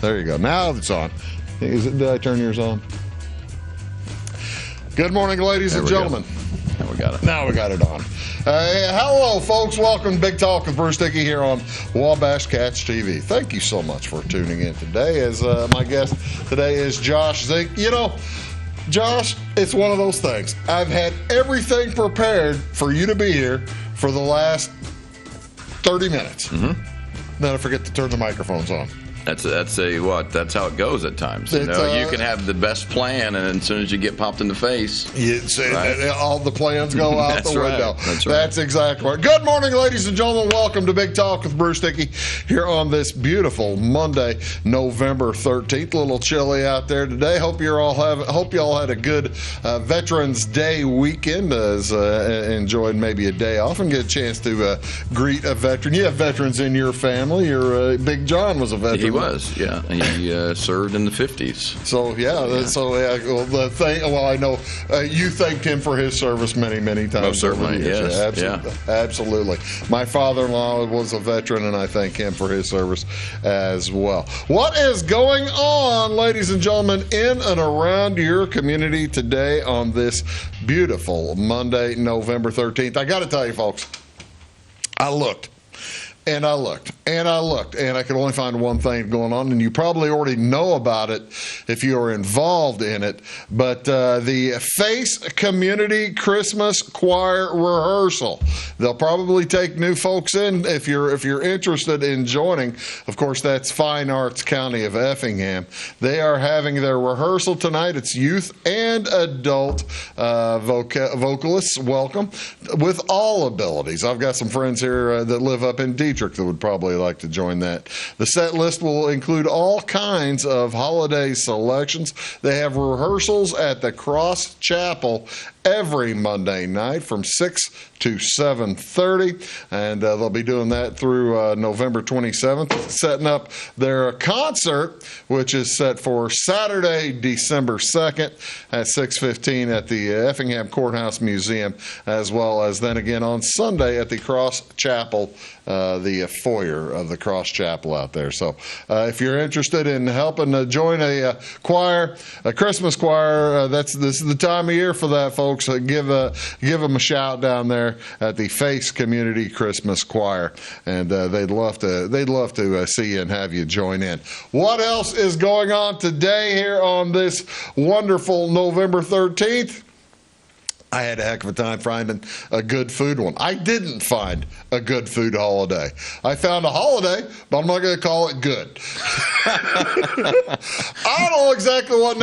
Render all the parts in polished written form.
There you go. Now it's on. Did I turn yours on? Good morning, ladies and gentlemen. Now we got it. Now we got it on. Hello, folks. Welcome to Big Talk with Bruce Dickey here on Wabash Cats TV. Thank you so much for tuning in today. As my guest today is Josh Zink. You know, Josh, it's one of those things. I've had everything prepared for you to be here for the last 30 minutes. Mm-hmm. Then I forget to turn the microphones on. That's how it goes at times. You can have the best plan, and as soon as you get popped in the face, all the plans go out the window. That's right. That's exactly right. Good morning, ladies and gentlemen. Welcome to Big Talk with Bruce Dickey here on this beautiful Monday, November 13th. A little chilly out there today. Hope you all had a good Veterans Day weekend. Enjoyed maybe a day off and get a chance to greet a veteran. You have veterans in your family. Your Big John was a veteran. He was, yeah. He served in the 50s. I know you thanked him for his service many, many times. Most certainly, yes. Absolutely. My father-in-law was a veteran, and I thank him for his service as well. What is going on, ladies and gentlemen, in and around your community today on this beautiful Monday, November 13th? I got to tell you, folks, I looked. And I looked, and I could only find one thing going on, and you probably already know about it if you are involved in it, but the Face Community Christmas Choir Rehearsal. They'll probably take new folks in if you're interested in joining. Of course, that's Fine Arts County of Effingham. They are having their rehearsal tonight. It's youth and adult vocalists. Welcome with all abilities. I've got some friends here that live up in Detroit that would probably like to join that. The set list will include all kinds of holiday selections. They have rehearsals at the Cross Chapel every Monday night from 6 to 7:30, and they'll be doing that through November 27th, setting up their concert, which is set for Saturday, December 2nd at 6:15 at the Effingham Courthouse Museum, as well as then again on Sunday at the Cross Chapel, the foyer of the Cross Chapel out there. So if you're interested in helping join a choir, a Christmas choir, this is the time of year for that, folks. Give them a shout down there at the Face Community Christmas Choir, and they'd love to see you and have you join in. What else is going on today here on this wonderful November 13th? I had a heck of a time finding a good food one. I didn't find a good food holiday. I found a holiday, but I'm not going to call it good. I don't know exactly what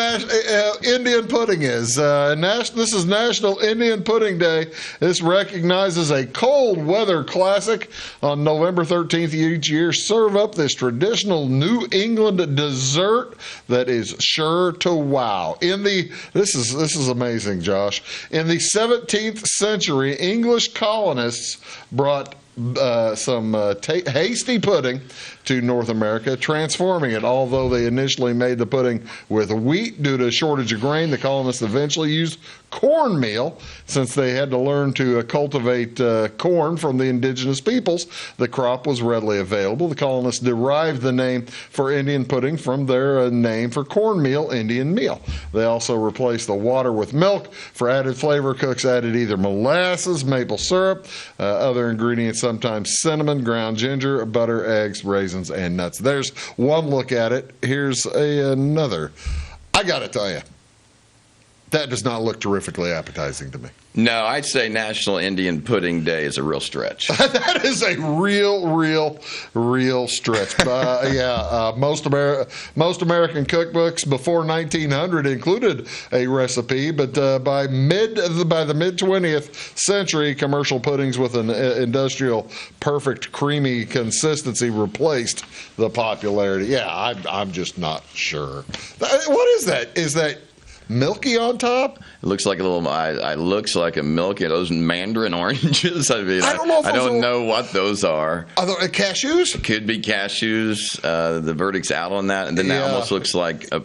Indian pudding is. This is National Indian Pudding Day. This recognizes a cold weather classic on November 13th each year. Serve up this traditional New England dessert that is sure to wow. This is amazing, Josh. In the 17th century, English colonists brought some hasty pudding to North America, transforming it. Although they initially made the pudding with wheat due to a shortage of grain, the colonists eventually used cornmeal since they had to learn to cultivate corn from the indigenous peoples. The crop was readily available. The colonists derived the name for Indian pudding from their name for cornmeal, Indian meal. They also replaced the water with milk. For added flavor, cooks added either molasses, maple syrup, other ingredients, sometimes cinnamon, ground ginger, butter, eggs, raisins, and nuts. There's one look at it. Here's another. I got to tell you, that does not look terrifically appetizing to me. No, I'd say National Indian Pudding Day is a real stretch. That is a real stretch. Most American cookbooks before 1900 included a recipe, but by the mid 20th century, commercial puddings with an industrial perfect creamy consistency replaced the popularity. Yeah, I'm just not sure. What is that? Is that milky on top? It looks like looks like a milky. Those mandarin oranges. I mean, I don't know what those are. Are they cashews? It could be cashews. The verdict's out on that, and then that almost looks like a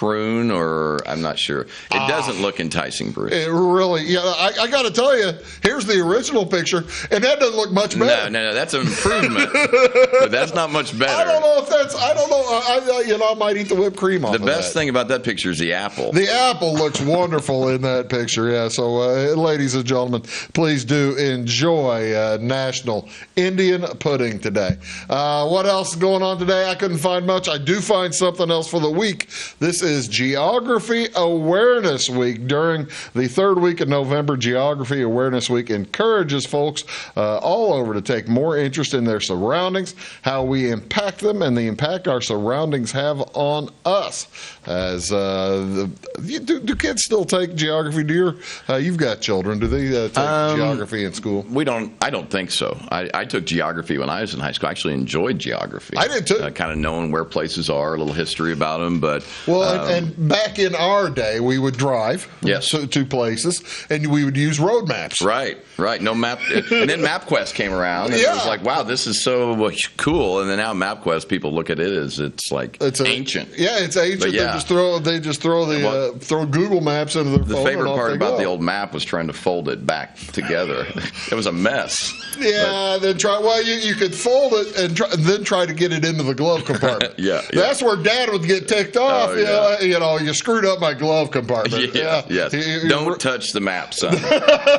prune, or I'm not sure. It doesn't look enticing, Bruce. It really, yeah. I got to tell you, here's the original picture, and that doesn't look much better. No, that's an improvement, but that's not much better. I don't know if that's. I don't know. I might eat the whipped cream off. The best thing about that picture is the apple. The apple looks wonderful in that picture. Yeah. So, ladies and gentlemen, please do enjoy National Indian Pudding today. What else is going on today? I couldn't find much. I do find something else for the week. This is Geography Awareness Week. During the third week of November, Geography Awareness Week encourages folks all over to take more interest in their surroundings, how we impact them, and the impact our surroundings have on us. As do kids still take geography? You've got children. Do they take geography in school? We don't. I don't think so. I took geography when I was in high school. I actually enjoyed geography. I did too. Kind of knowing where places are, a little history about them. But and back in our day, we would drive to places, and we would use road maps. Right. No map, and then MapQuest came around, and it was like, wow, this is so cool. And then now MapQuest, people look at it as it's ancient. Yeah, it's ancient. But they just throw Google Maps into their phone. The favorite part about the old map was trying to fold it back together. It was a mess. Yeah, you could fold it and then try to get it into the glove compartment. That's where Dad would get ticked off. Oh, you screwed up my glove compartment. Yes. Don't touch the map, son.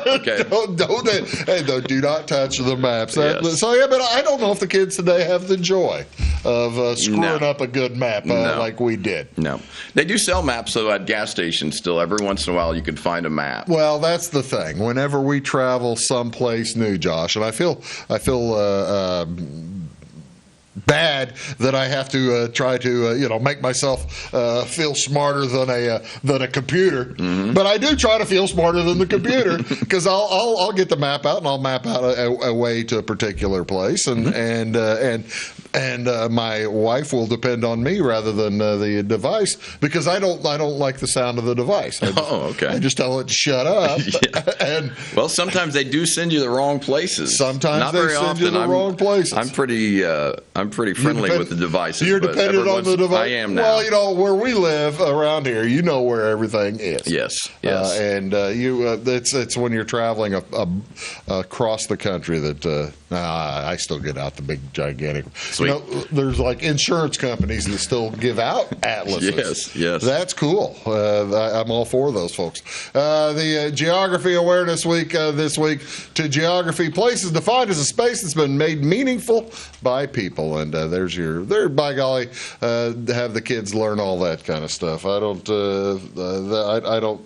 Okay. Do not touch the maps. But I don't know if the kids today have the joy of screwing up a good map like we did. No. They do sell maps, though, at gas stations still. Every once in a while, you can find a map. Well, that's the thing. Whenever we travel someplace new, Josh, and I feel bad that I have to try to make myself feel smarter than a computer, but I do try to feel smarter than the computer because I'll get the map out and I'll map out a way to a particular place, and my wife will depend on me rather than the device because I don't like the sound of the device. I just tell it to shut up. Well, sometimes they do send you the wrong places. Sometimes Not they very send often. you the wrong places. I'm pretty friendly with the devices. You're dependent on the device. I am now. Well, where we live around here, you know where everything is. Yes. It's when you're traveling across the country that I still get out the big gigantic. Sweet. There's like insurance companies that still give out atlases. Yes. That's cool. I'm all for those folks. The Geography Awareness Week this week to geography: places defined as a space that's been made meaningful by people. And by golly, have the kids learn all that kind of stuff. I don't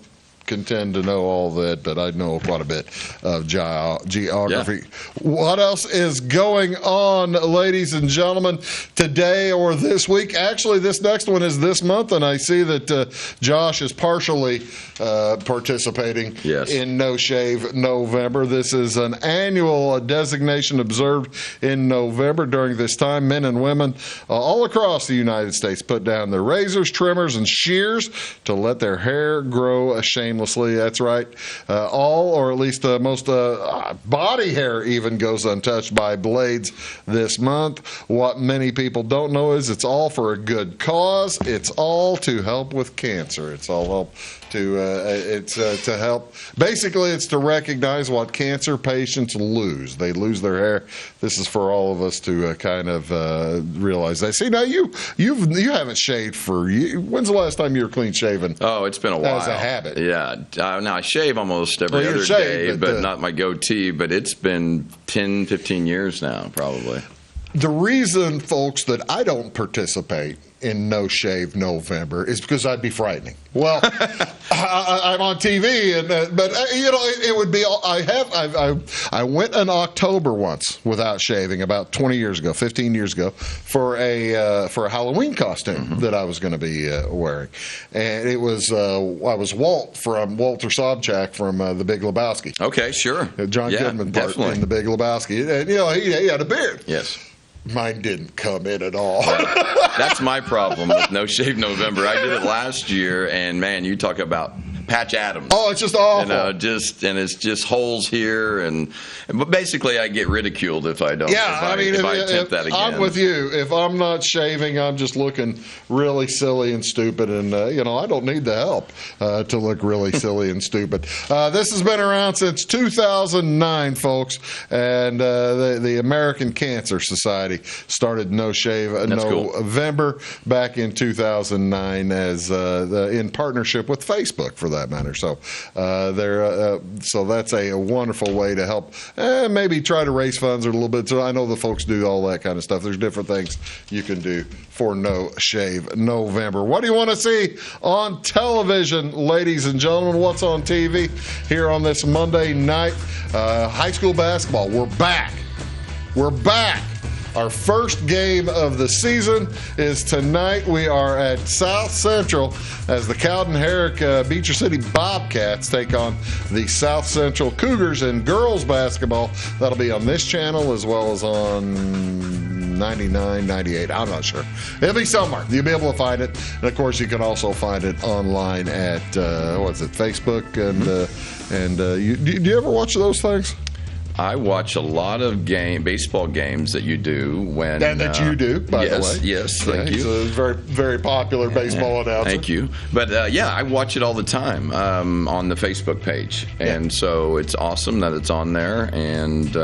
contend to know all that, but I know quite a bit of geography. What else is going on, ladies and gentlemen, today or this week? Actually, this next one is this month, and I see that Josh is partially participating in No Shave November. This is an annual designation observed in November. During this time, men and women all across the United States put down their razors, trimmers, and shears to let their hair grow shamelessly. That's right. All, or at least most body hair even goes untouched by blades this month. What many people don't know is it's all for a good cause. It's all to help with cancer. It's all help to help. Basically, it's to recognize what cancer patients lose. They lose their hair. This is for all of us to kind of realize that. See, now you haven't shaved for when's the last time you were clean shaven? Oh, it's been a while. As a habit. Yeah. Now I shave almost every other day, but not my goatee. But it's been 10, 15 years now, probably. The reason, folks, that I don't participate in No Shave November is because I'd be frightening. Well, I'm on TV, but it would be. I went in October once without shaving about 20 years ago, 15 years ago, for a Halloween costume that I was going to be wearing, and it was I was Walter Sobchak from The Big Lebowski. Okay, sure. John Goodman part in The Big Lebowski, and he had a beard. Yes. Mine didn't come in at all. That's my problem with No Shave November. I did it last year, and man, you talk about Patch Adams. Oh, it's just awful. And it's just holes here, but basically I get ridiculed if I don't. Yeah, if I attempt that again. I'm with you. If I'm not shaving, I'm just looking really silly and stupid, and I don't need the help to look really silly and stupid. This has been around since 2009, folks, and the American Cancer Society started No Shave November back in 2009 as in partnership with Facebook, for that matter. So so that's a wonderful way to help maybe try to raise funds a little bit. So I know the folks do all that kind of stuff. There's different things you can do for No Shave November. What do you want to see on television, ladies and gentlemen? What's on TV here on this Monday night? High school basketball. We're back. We're back. Our first game of the season is tonight. We are at South Central as the Cowden Herrick Beecher City Bobcats take on the South Central Cougars in girls basketball. That'll be on this channel as well as on 99, 98. I'm not sure. It'll be somewhere. You'll be able to find it. And, of course, you can also find it online at, Facebook. And do you ever watch those things? I watch a lot of baseball games that you do when that you do, by the way. Yes, thank you. He's a very, very popular baseball announcer. Thank you. But I watch it all the time on the Facebook page, and so it's awesome that it's on there. And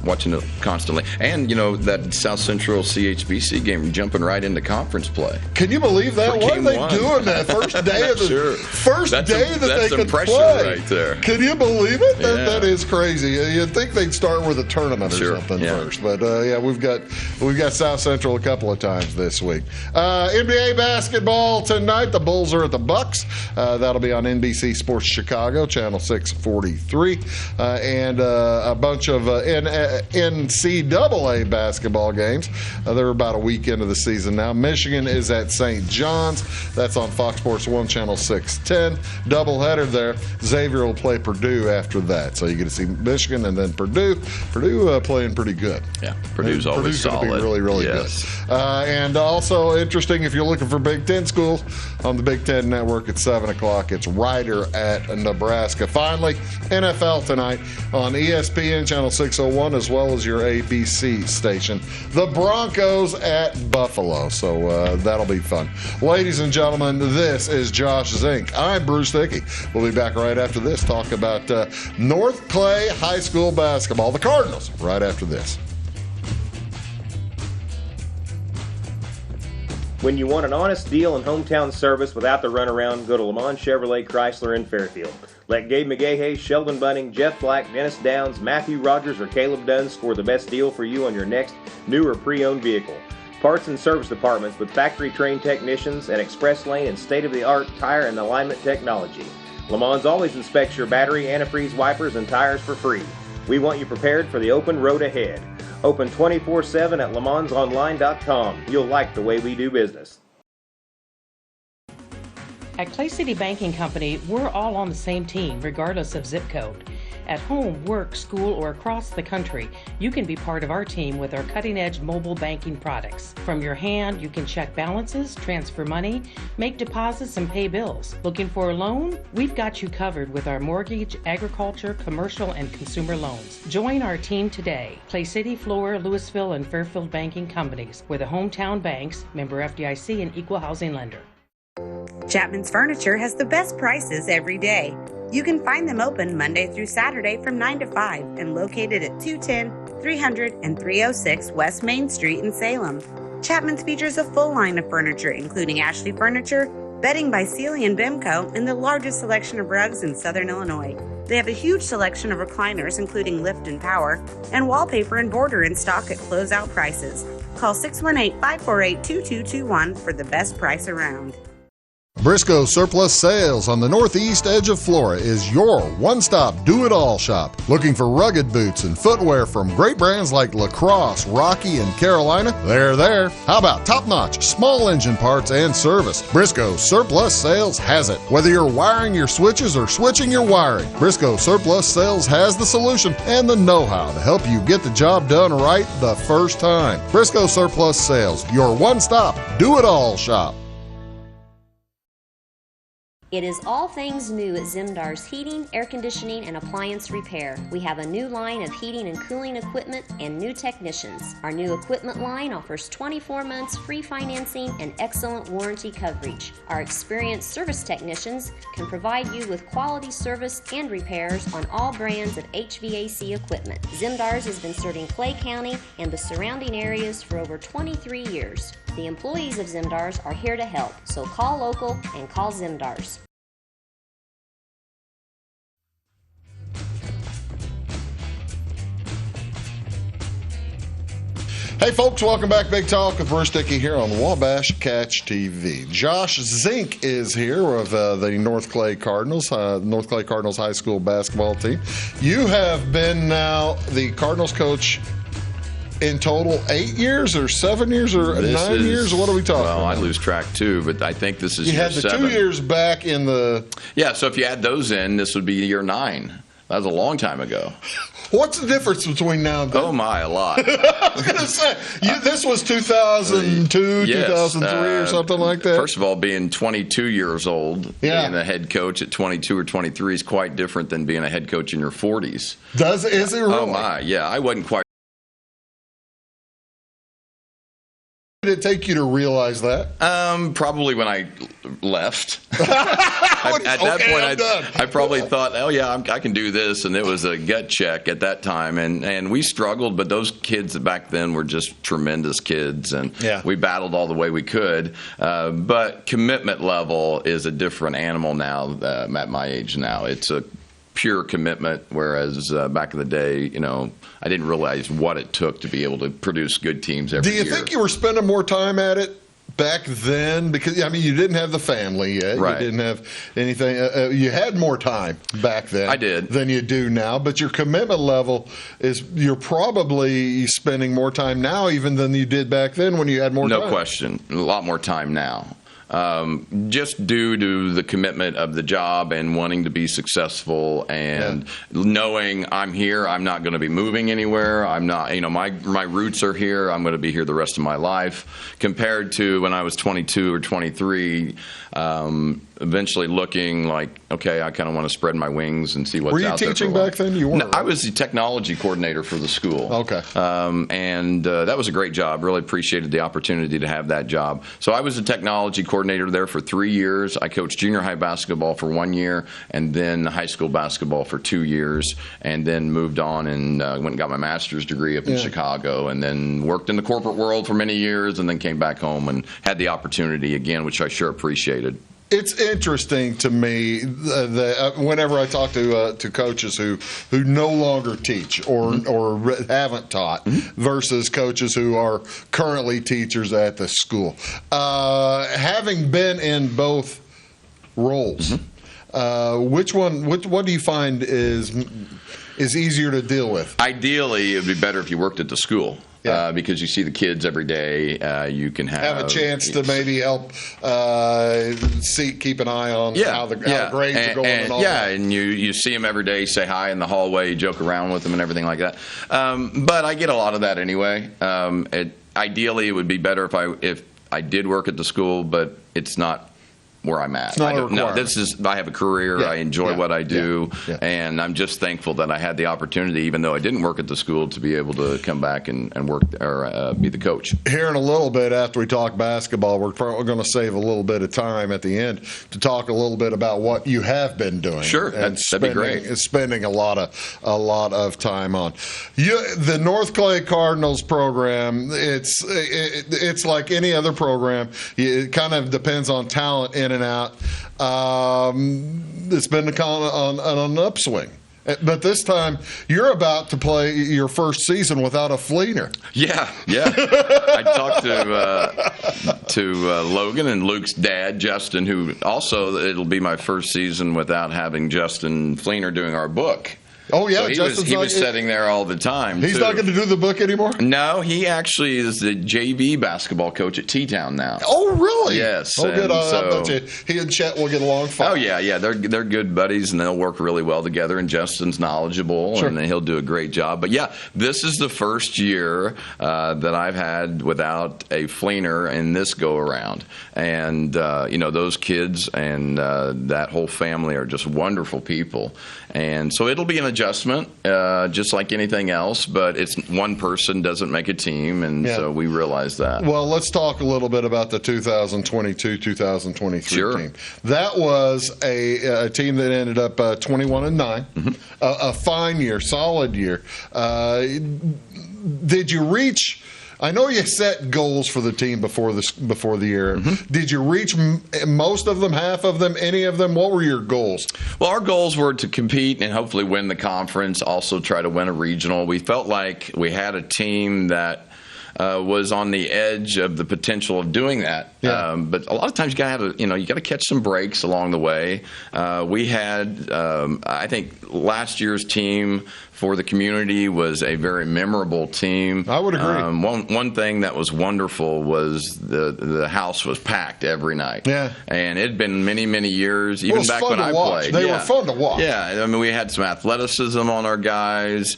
watching it constantly. And that South Central CHBC game jumping right into conference play. Can you believe that? What are they doing that first day of the first day that they could play? Right there. Can you believe it? That is crazy. You'd think they'd start with a tournament or something first, but we've got South Central a couple of times this week. NBA basketball tonight. The Bulls are at the Bucks. That'll be on NBC Sports Chicago, channel 643, and a bunch of NCAA basketball games. They're about a week into the season now. Michigan is at St. John's. That's on Fox Sports 1, channel 610. Doubleheader there. Xavier will play Purdue after that, so you get to see Michigan and then Purdue playing pretty good. Yeah, Purdue's always solid. Going to be really, really good. And also interesting, if you're looking for Big Ten schools, on the Big Ten Network at 7 o'clock, it's Ryder at Nebraska. Finally, NFL tonight on ESPN Channel 601, as well as your ABC station. The Broncos at Buffalo, so that'll be fun. Ladies and gentlemen, this is Josh Zink. I'm Bruce Dickey. We'll be back right after this, talk about North Clay High School basketball, the Cardinals, right after this. When you want an honest deal and hometown service without the runaround, go to Le Mans Chevrolet Chrysler in Fairfield. Let Gabe McGahey, Sheldon Bunning, Jeff Black, Dennis Downs, Matthew Rogers, or Caleb Dunn score the best deal for you on your next new or pre-owned vehicle. Parts and service departments with factory-trained technicians and express lane and state-of-the-art tire and alignment technology. Le Mans always inspects your battery, antifreeze wipers, and tires for free. We want you prepared for the open road ahead. Open 24/7 at lemansonline.com. You'll like the way we do business. At Clay City Banking Company, we're all on the same team, regardless of zip code. At home, work, school, or across the country, you can be part of our team with our cutting-edge mobile banking products. From your hand, you can check balances, transfer money, make deposits, and pay bills. Looking for a loan? We've got you covered with our mortgage, agriculture, commercial, and consumer loans. Join our team today. Clay City, Flora, Louisville, and Fairfield Banking Companies. We're the hometown banks, member FDIC, and equal housing lender. Chapman's Furniture has the best prices every day. You can find them open Monday through Saturday from 9 to 5 and located at 210, 300, and 306 West Main Street in Salem. Chapman's features a full line of furniture, including Ashley Furniture, bedding by Sealy and Bimco, and the largest selection of rugs in Southern Illinois. They have a huge selection of recliners, including lift and power, and wallpaper and border in stock at closeout prices. Call 618-548-2221 for the best price around. Briscoe Surplus Sales on the northeast edge of Flora is your one-stop do-it-all shop. Looking for rugged boots and footwear from great brands like Lacrosse, Rocky, and Carolina? They're there. How about top-notch small engine parts and service? Briscoe Surplus Sales has it. Whether you're wiring your switches or switching your wiring, Briscoe Surplus Sales has the solution and the know-how to help you get the job done right the first time. Briscoe Surplus Sales, your one-stop do-it-all shop. It is all things new at Zimdar's Heating, Air Conditioning, and Appliance Repair. We have a new line of heating and cooling equipment and new technicians. Our new equipment line offers 24 months free financing and excellent warranty coverage. Our experienced service technicians can provide you with quality service and repairs on all brands of HVAC equipment. Zimdar's has been serving Clay County and the surrounding areas for over 23 years. The employees of Zimdar's are here to help, so call local and call Zimdar's. Hey folks, welcome back. Big Talk with Bruce Dickey here on Wabash Catch TV. Josh Zink is here with the North Clay Cardinals, North Clay Cardinals high school basketball team. You have been now the Cardinals coach in total 8 years or 7 years or 9 years? What are we talking about? Well, I lose track too, but I think this is you year had the 7. 2 years back in the... Yeah, so if you add those in, this would be year 9. That was a long time ago. What's the difference between now and then? Oh, my, a lot. I was going to say, this was 2002, Yes, 2003 or something like that? First of all, being 22 years old, being a head coach at 22 or 23 is quite different than being a head coach in your 40s. Is it really? Oh, my, yeah. I wasn't quite. Did it take you to realize that? Probably when I left. At that point, I probably thought, oh, yeah, I can do this. And it was a gut check at that time. And we struggled, but those kids back then were just tremendous kids. And we battled all the way we could. But commitment level is a different animal now at my age now. It's a pure commitment, whereas back in the day, I didn't realize what it took to be able to produce good teams every year. Do you think you were spending more time at it back then? Because, you didn't have the family yet. Right. You didn't have anything. You had more time back then. I did. Than you do now. But your commitment level you're probably spending more time now even than you did back then when you had more time. No question. A lot more time now. Just due to the commitment of the job and wanting to be successful and knowing I'm here, I'm not going to be moving anywhere. I'm not, my roots are here. I'm going to be here the rest of my life. Compared to when I was 22 or 23, eventually looking like, okay, I kind of want to spread my wings and see what's out there. Were you teaching back then? You weren't. No, I was the technology coordinator for the school. Okay. And that was a great job. Really appreciated the opportunity to have that job. So I was a technology coordinator there for 3 years. I coached junior high basketball for 1 year and then high school basketball for 2 years, and then moved on and went and got my master's degree up in Chicago, and then worked in the corporate world for many years, and then came back home and had the opportunity again, which I sure appreciated. It's interesting to me that whenever I talk to coaches who no longer teach or haven't taught versus coaches who are currently teachers at the school, having been in both roles, what do you find is easier to deal with? Ideally, it would be better if you worked at the school. Because you see the kids every day, you can have a chance to maybe help keep an eye on how the grades are going and all that. And you see them every day, say hi in the hallway, joke around with them and everything like that. But I get a lot of that anyway. Ideally, it would be better if I did work at the school, but it's not where I'm at. I have a career. I enjoy what I do, and I'm just thankful that I had the opportunity, even though I didn't work at the school, to be able to come back and work or be the coach. Here in a little bit, after we talk basketball, we're going to save a little bit of time at the end to talk a little bit about what you have been doing. Sure, that'd be great. Spending a lot of time on the North Clay Cardinals program. It's like any other program. It kind of depends on talent in and out. It's been on an upswing. But this time, you're about to play your first season without a fleener. Yeah. I talked to Logan and Luke's dad, Justin, who also, it'll be my first season without having Justin Fleener doing our book. Oh, yeah, So he was sitting there all the time. He's not going to do the book anymore? No, he actually is the JV basketball coach at T-Town now. Oh, really? Yes. Oh, good. I So, bet you he and Chet will get along fine. oh, yeah. They're good buddies, and they'll work really well together, and Justin's knowledgeable, Sure. and he'll do a great job. But, yeah, this is the first year that I've had without a fleener in this go-around. And, those kids and that whole family are just wonderful people. And so it'll be an adjustment, just like anything else, but it's one person doesn't make a team, and so we realize that. Well, let's talk a little bit about the 2022-2023 Sure. team. That was a team that ended up 21-9, a fine year, solid year. Did you reach? I know you set goals for the team before the year. Did you reach most of them, half of them, any of them? What were your goals? Well, our goals were to compete and hopefully win the conference, also try to win a regional. We felt like we had a team that was on the edge of the potential of doing that. Yeah. But a lot of times you got to catch some breaks along the way. We had, I think, last year's team for the community was a very memorable team. I would agree. One thing that was wonderful was the house was packed every night. Yeah. And it had been many, many years, even back when I played. They were fun to watch. Yeah. I mean, we had some athleticism on our guys.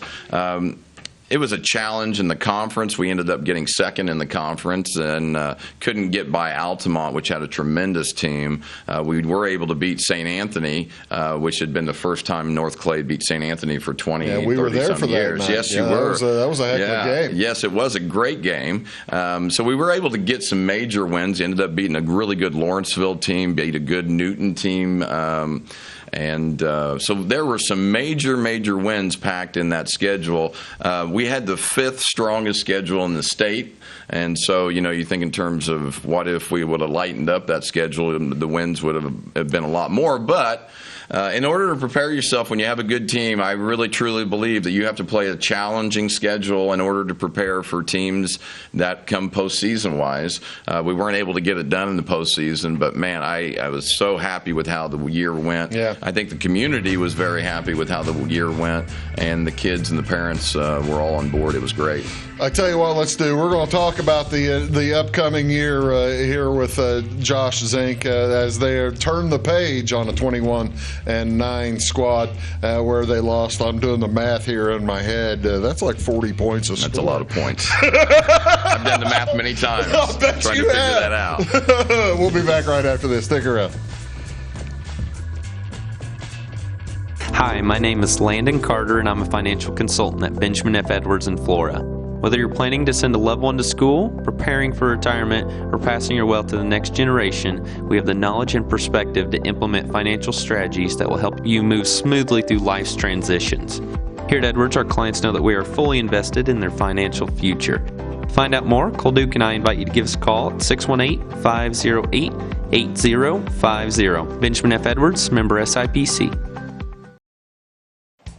It was a challenge in the conference. We ended up getting second in the conference and couldn't get by Altamont, which had a tremendous team. We were able to beat St. Anthony, which had been the first time North Clay beat St. Anthony for 20, yeah, we were there 30 for some years. that night. Yes, yeah, you were. That was a heck of a game. Yes, it was a great game. So we were able to get some major wins. Ended up beating a really good Lawrenceville team, beat a good Newton team. So there were some major wins packed in that schedule. We had the fifth strongest schedule in the state. And so, you think in terms of what if we would have lightened up that schedule, the wins would have been a lot more. But in order to prepare yourself when you have a good team, I really truly believe that you have to play a challenging schedule in order to prepare for teams that come postseason wise. We weren't able to get it done in the postseason, but man, I was so happy with how the year went. Yeah. I think the community was very happy with how the year went, and the kids and the parents were all on board. It was great. I tell you what, let's do. We're going to talk about the upcoming year here with Josh Zink as they turn the page on a 21-9 squad where they lost. I'm doing the math here in my head. That's like 40 points a score. That's a lot of points. I've done the math many times I'll bet trying you to figure have. that out. We'll be back right after this. Stick around. Hi, my name is Landon Carter, and I'm a financial consultant at Benjamin F. Edwards in Florida. Whether you're planning to send a loved one to school, preparing for retirement, or passing your wealth to the next generation, we have the knowledge and perspective to implement financial strategies that will help you move smoothly through life's transitions. Here at Edwards, our clients know that we are fully invested in their financial future. To find out more, Cole Duke and I invite you to give us a call at 618-508-8050. Benjamin F. Edwards, member SIPC.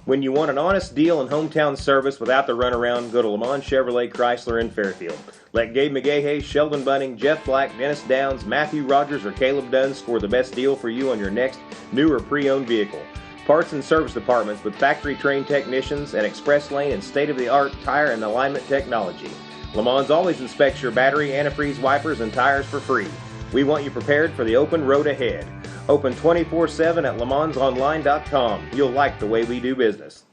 When you want an honest deal and hometown service without the runaround, go to Lamont Chevrolet Chrysler in Fairfield. Let Gabe McGahey, Sheldon Bunning, Jeff Black, Dennis Downs, Matthew Rogers, or Caleb Dunn score the best deal for you on your next new or pre-owned vehicle. Parts and service departments with factory-trained technicians and express lane and state-of-the-art tire and alignment technology. Lamont's always inspects your battery, antifreeze, wipers, and tires for free. We want you prepared for the open road ahead. Open 24/7 at LaMonsOnline.com. You'll like the way we do business.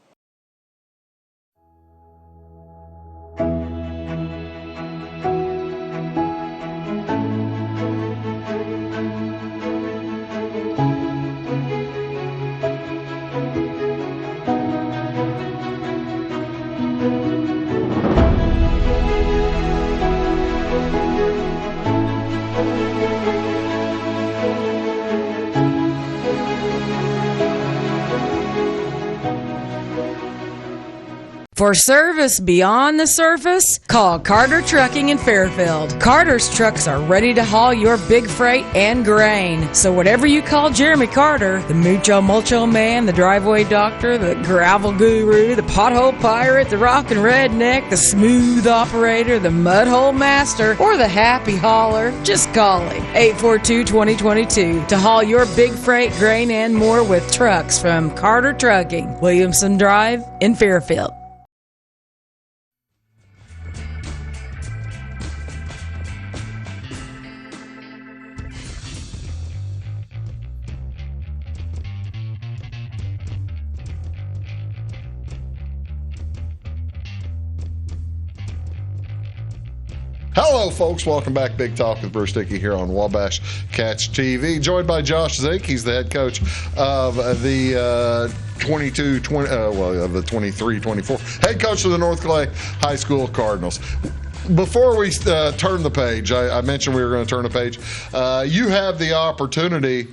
For service beyond the surface, call Carter Trucking in Fairfield. Carter's trucks are ready to haul your big freight and grain. So whatever you call Jeremy Carter, the Mucho Mulcho Man, the driveway doctor, the gravel guru, the pothole pirate, the rockin' redneck, the smooth operator, the mudhole master, or the happy hauler, just call him. 842-2022 to haul your big freight, grain, and more with trucks from Carter Trucking, Williamson Drive in Fairfield. Hello, folks. Welcome back. Big Talk with Bruce Dickey here on Wabash Catch TV. Joined by Josh Zink. He's the head coach of the of the 23-24. Head coach of the North Clay High School Cardinals. Before we turn the page, I mentioned we were going to turn the page. You have the opportunity.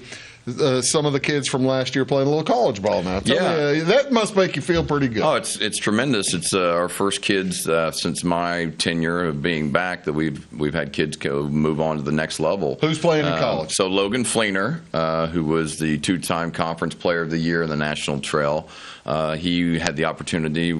Some of the kids from last year playing a little college ball now. Tell me, that must make you feel pretty good. Oh, it's tremendous. It's our first kids since my tenure of being back that we've had kids move on to the next level. Who's playing in college? So Logan Fleener, who was the two-time Conference Player of the Year in the National Trail, he had the opportunity.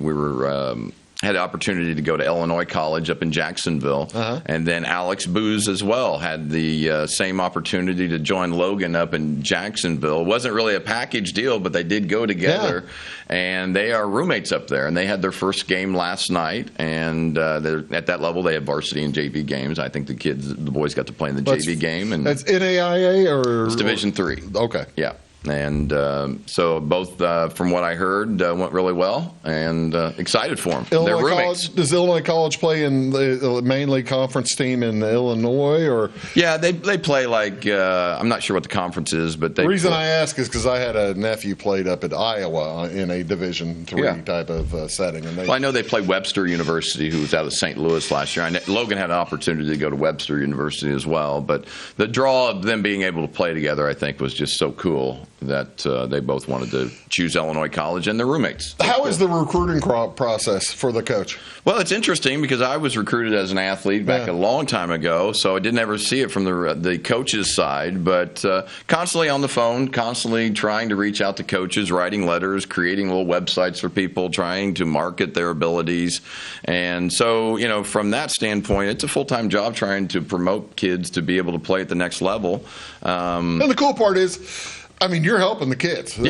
Had the opportunity to go to Illinois College up in Jacksonville. And then Alex Booz as well had the same opportunity to join Logan up in Jacksonville. It wasn't really a package deal, but they did go together. Yeah. And they are roommates up there. And they had their first game last night. And they're at that level, they have varsity and JV games. I think the boys got to play in the JV game. And that's NAIA or? It's Division III. Okay. Yeah. And so both, from what I heard, went really well, and excited for them. They're roommates. Does Illinois College play in the mainly conference team in Illinois, or? Yeah, they play like I'm not sure what the conference is, but the reason I ask is because I had a nephew played up at Iowa in a Division III type of setting, and I know they play Webster University, who was out of St. Louis last year. Logan had an opportunity to go to Webster University as well, but the draw of them being able to play together, I think, was just so cool that they both wanted to choose Illinois College, and they're roommates. How is the recruiting process for the coach? Well, it's interesting because I was recruited as an athlete back a long time ago, so I didn't ever see it from the coach's side, but constantly on the phone, constantly trying to reach out to coaches, writing letters, creating little websites for people, trying to market their abilities. And so, from that standpoint, it's a full-time job trying to promote kids to be able to play at the next level. And the cool part is, you're helping the kids, and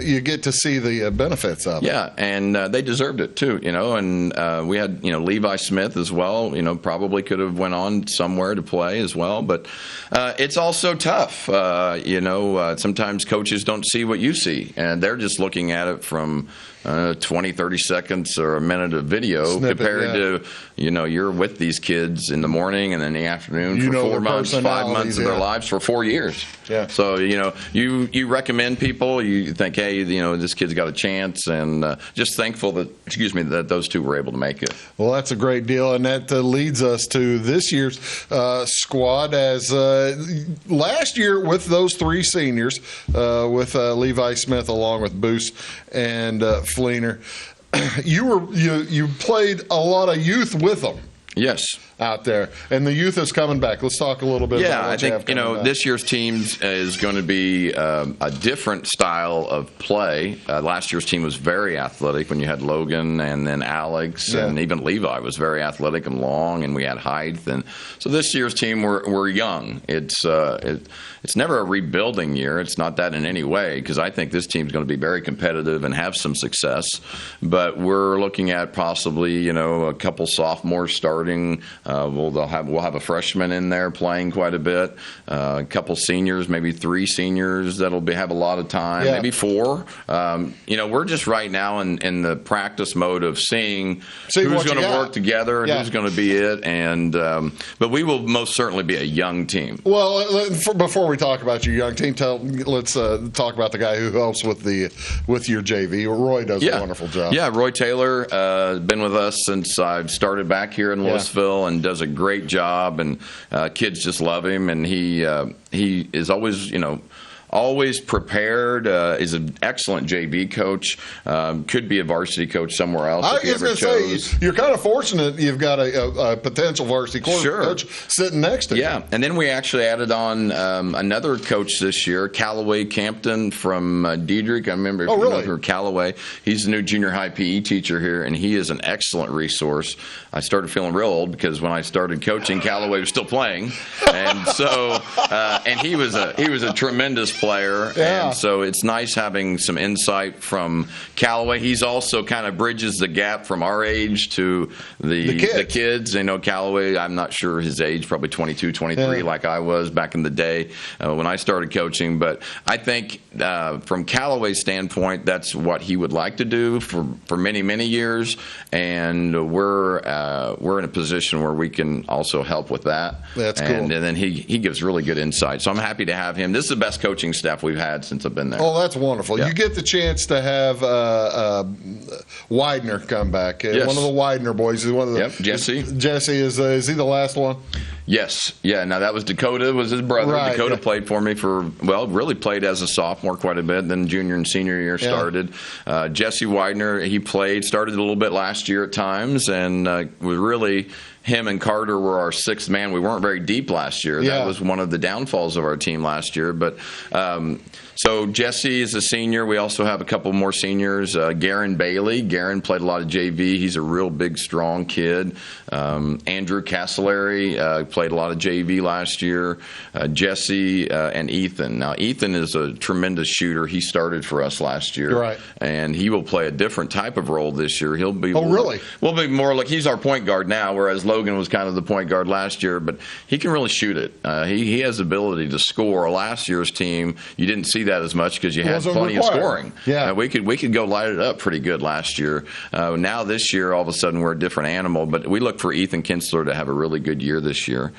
you get to see the benefits of it. Yeah, and they deserved it too, And we had, Levi Smith as well. Probably could have went on somewhere to play as well, but it's also tough. Sometimes coaches don't see what you see, and they're just looking at it from 20, 30 seconds or a minute of video compared to, you're with these kids in the morning and in the afternoon for 4 months, 5 months of their lives for 4 years. Yeah. So, you recommend people, you think, hey, this kid's got a chance, and just thankful that those two were able to make it. Well, that's a great deal, and that leads us to this year's squad, as last year with those three seniors, with Levi Smith along with Boos and Fleener, you played a lot of youth with them. Yes. Out there, and the youth is coming back. Let's talk a little bit about what I think this year's team is going to be a different style of play. Last year's team was very athletic when you had Logan and then Alex and even Levi was very athletic and long, and we had height. And so this year's team we're young. It's never a rebuilding year. It's not that in any way, because I think this team's going to be very competitive and have some success. But we're looking at possibly a couple sophomores starting. We'll have a freshman in there playing quite a bit, a couple seniors, maybe 3 seniors that'll have a lot of time, maybe 4. We're just right now in the practice mode of seeing who's going to work together and who's going to be it. And but we will most certainly be a young team. Well, before we talk about your young team, let's talk about the guy who helps with your JV. Roy does a wonderful job. Yeah, Roy Taylor has been with us since I've started back here in Louisville, and does a great job, and kids just love him, and he is always always prepared. Is an excellent JV coach. Could be a varsity coach somewhere else. I was going to say, you're kind of fortunate you've got a potential varsity coach sitting next to you. Yeah, and then we actually added on another coach this year, Callaway Campton from Diedrich. I remember if you know Callaway. He's the new junior high PE teacher here, and he is an excellent resource. I started feeling real old because when I started coaching, Callaway was still playing, and so and he was a tremendous player. Yeah. And so it's nice having some insight from Callaway. He's also kind of bridges the gap from our age to the kids. You know, Callaway, I'm not sure his age, probably 22, 23, like I was back in the day when I started coaching. But I think from Callaway's standpoint, that's what he would like to do for many, many years. And we're in a position where we can also help with that. That's cool. And then he gives really good insight. So I'm happy to have him. This is the best coaching staff we've had since I've been there. Oh, that's wonderful. Yeah. You get the chance to have Widener come back. Yes. One of the Widener boys. One of the, Jesse. Jesse, is he the last one? Yes. Yeah. Now that was Dakota, was his brother. Right, Dakota played for me really played as a sophomore quite a bit. Then junior and senior year started. Jesse Widener, he started a little bit last year at times, and was really. Him and Carter were our sixth man. We weren't very deep last year. That was one of the downfalls of our team last year. But so Jesse is a senior. We also have a couple more seniors. Garen Bailey. Garen played a lot of JV. He's a real big, strong kid. Andrew Castellari played a lot of JV last year. Jesse and Ethan. Now, Ethan is a tremendous shooter. He started for us last year. Right. And he will play a different type of role this year. He'll be really? We'll be more like he's our point guard now, whereas Logan was kind of the point guard last year, but he can really shoot it. He has the ability to score. Last year's team, you didn't see that as much because you had plenty of scoring. Yeah. We could go light it up pretty good last year. Now this year, all of a sudden, we're a different animal, but we look for Ethan Kinsler to have a really good year this year.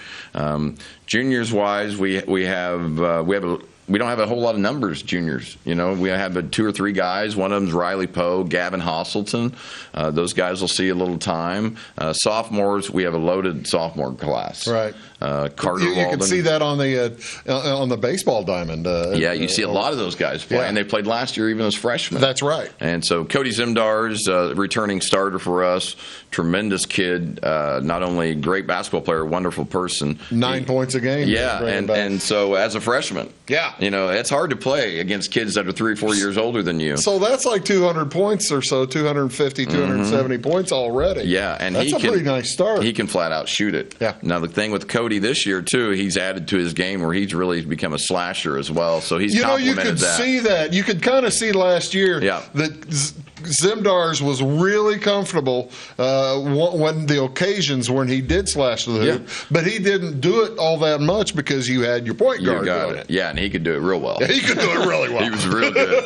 Juniors wise, we don't have a whole lot of numbers, juniors. You know, we have 2 or 3 guys. One of them's Riley Poe, Gavin Hosselton. Those guys will see a little time. Sophomores, we have a loaded sophomore class. Right. Carter you Walden. can see that on the baseball diamond. You see a lot of those guys play, and they played last year even as freshmen. That's right. And so Cody Zimdar's returning starter for us, tremendous kid, not only great basketball player, wonderful person. 9 points a game. Yeah, and so as a freshman, you know, it's hard to play against kids that are 3 or 4 years older than you. So that's like 200 points or so, 250, 270 points already. Yeah, and that's a pretty nice start. He can flat out shoot it. Yeah. Now the thing with Cody this year too, he's added to his game where he's really become a slasher as well. So he's complemented that. You could see that. You could kind of see last year that Zimdar's was really comfortable when the occasions when he did slash the hoop, but he didn't do it all that much because you had your point guard doing it. Yeah, and he could do it real well. Yeah, he could do it really well. He was real good.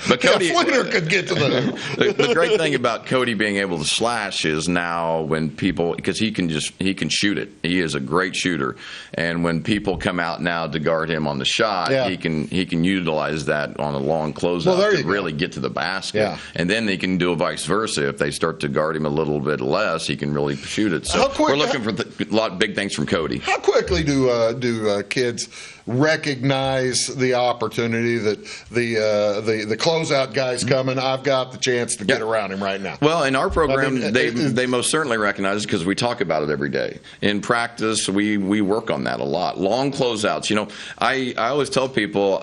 But Cody Fleener could get to the hoop. The great thing about Cody being able to slash is now when people, because he can shoot it. He is a great shooter, and when people come out now to guard him on the shot, he can utilize that on a long closeout to really get to the basket. Yeah. And then they can do a vice versa. If they start to guard him a little bit less, he can really shoot it. So we're looking for a lot of big things from Cody. How quickly do kids recognize the opportunity that the closeout guy's coming? I've got the chance to get around him right now. Well, in our program, they most certainly recognize it because we talk about it every day. In practice, we work on that a lot. Long closeouts. You know, I always tell people,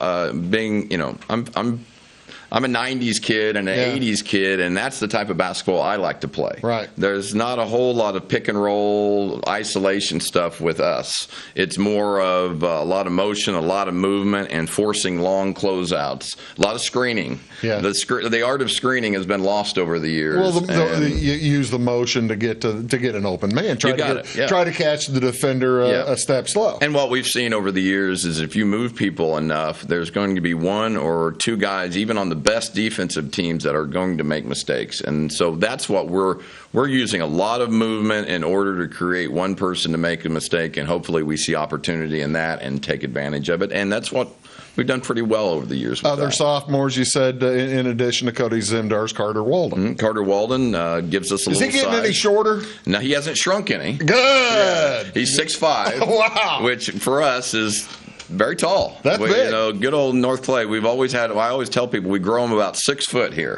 I'm a 90s kid and an 80s kid, and that's the type of basketball I like to play. Right. There's not a whole lot of pick and roll, isolation stuff with us. It's more of a lot of motion, a lot of movement, and forcing long closeouts. A lot of screening. Yeah. The art of screening has been lost over the years. Well, you use the motion to get an open man. Try to catch the defender a step slow. And what we've seen over the years is if you move people enough, there's going to be 1 or 2 guys, even on the best defensive teams, that are going to make mistakes. And so that's what we're using, a lot of movement in order to create one person to make a mistake, and hopefully we see opportunity in that and take advantage of it. And that's what we've done pretty well over the years. Other sophomores, you said, in addition to Cody Zimdar's, Carter Walden. Mm-hmm. Carter Walden gives us a little size. Is he getting any shorter? No, he hasn't shrunk any. Good. He's 6'5". Wow. Which for us is Very tall. That's big. You know, good old North Clay. I always tell people we grow them about 6 foot here.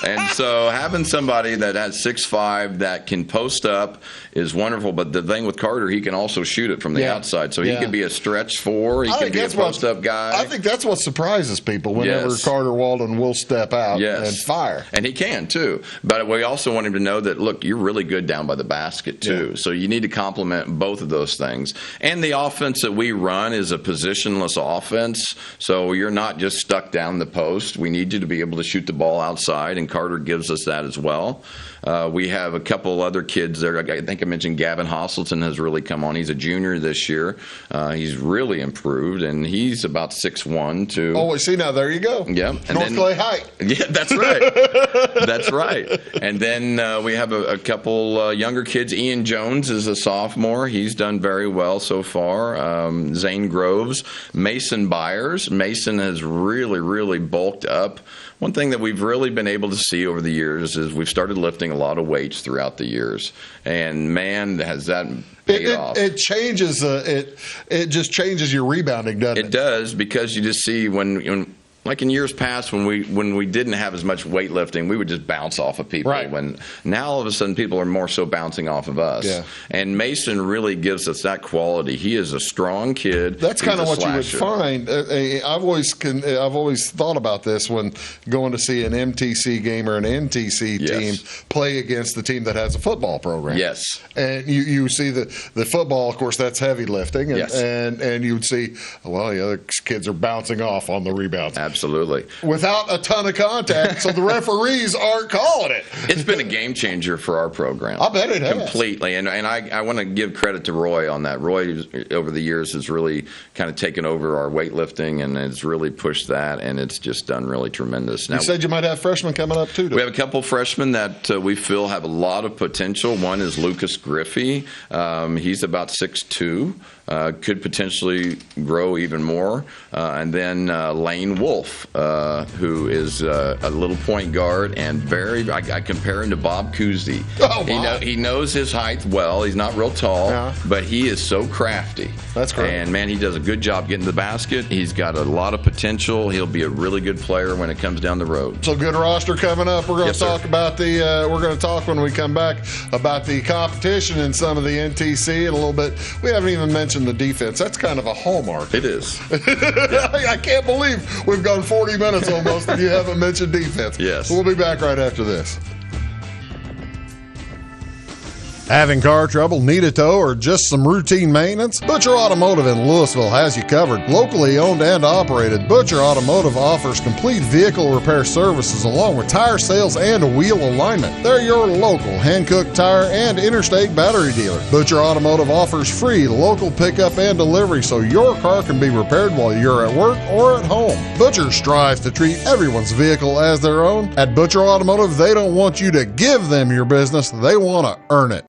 And so having somebody that has 6'5" that can post up is wonderful. But the thing with Carter, he can also shoot it from the outside. So he can be a stretch 4. He can be a post-up guy. I think that's what surprises people whenever Carter Walden will step out and fire. And he can, too. But we also want him to know that, look, you're really good down by the basket, too. Yeah. So you need to complement both of those things. And the offense that we run is a positionless offense. So you're not just stuck down the post. We need you to be able to shoot the ball outside, and Carter gives us that as well. We have a couple other kids there. I think I mentioned Gavin Hosselton has really come on. He's a junior this year. He's really improved, and he's about 6'1", too. Oh, see, now there you go. Yeah. North Clay height. Yeah, that's right. That's right. And then we have a couple younger kids. Ian Jones is a sophomore. He's done very well so far. Zane Groves. Mason Byers. Mason has really, really bulked up. One thing that we've really been able to see over the years is we've started lifting a lot of weights throughout the years, and man, has that paid off. It changes. It just changes your rebounding, doesn't it? It does, because you just see when like in years past when we didn't have as much weightlifting, we would just bounce off of people. Right. When now all of a sudden people are more so bouncing off of us. Yeah. And Mason really gives us that quality. He is a strong kid. That's kind of what you would find. I've always thought about this when going to see an MTC game or an NTC team play against the team that has a football program. Yes. And you see the football, of course, that's heavy lifting. And, and you would see, well, the other kids are bouncing off on the rebounds. Absolutely. Without a ton of contact, so the referees aren't calling it. It's been a game changer for our program. I bet it has. Completely. And I want to give credit to Roy on that. Roy, over the years, has really kind of taken over our weightlifting and has really pushed that, and it's just done really tremendous. Now, you said you might have freshmen coming up, too. We have a couple freshmen that we feel have a lot of potential. One is Lucas Griffey. He's about 6'2". Could potentially grow even more. And then Lane Wolf, who is a little point guard and I compare him to Bob Cousy. Oh, wow. He knows his height well. He's not real tall, but he is so crafty. That's great. And, man, he does a good job getting to the basket. He's got a lot of potential. He'll be a really good player when it comes down the road. So good roster coming up. We're going to talk about we're going to talk when we come back about the competition in some of the NTC and a little bit. We haven't even mentioned the defense. That's kind of a hallmark. It is. I can't believe we've gone 40 minutes almost and you haven't mentioned defense. Yes. We'll be back right after this. Having car trouble, need a tow, or just some routine maintenance? Butcher Automotive in Louisville has you covered. Locally owned and operated, Butcher Automotive offers complete vehicle repair services along with tire sales and wheel alignment. They're your local Hankook tire and interstate battery dealer. Butcher Automotive offers free local pickup and delivery so your car can be repaired while you're at work or at home. Butcher strives to treat everyone's vehicle as their own. At Butcher Automotive, they don't want you to give them your business, they want to earn it.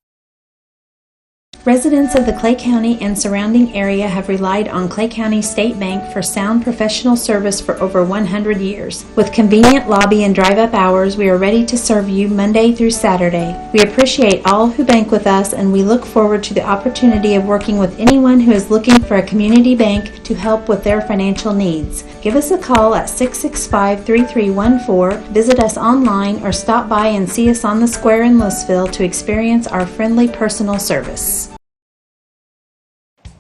Residents of the Clay County and surrounding area have relied on Clay County State Bank for sound professional service for over 100 years. With convenient lobby and drive-up hours, we are ready to serve you Monday through Saturday. We appreciate all who bank with us, and we look forward to the opportunity of working with anyone who is looking for a community bank to help with their financial needs. Give us a call at 665-3314, visit us online, or stop by and see us on the square in Louisville to experience our friendly personal service.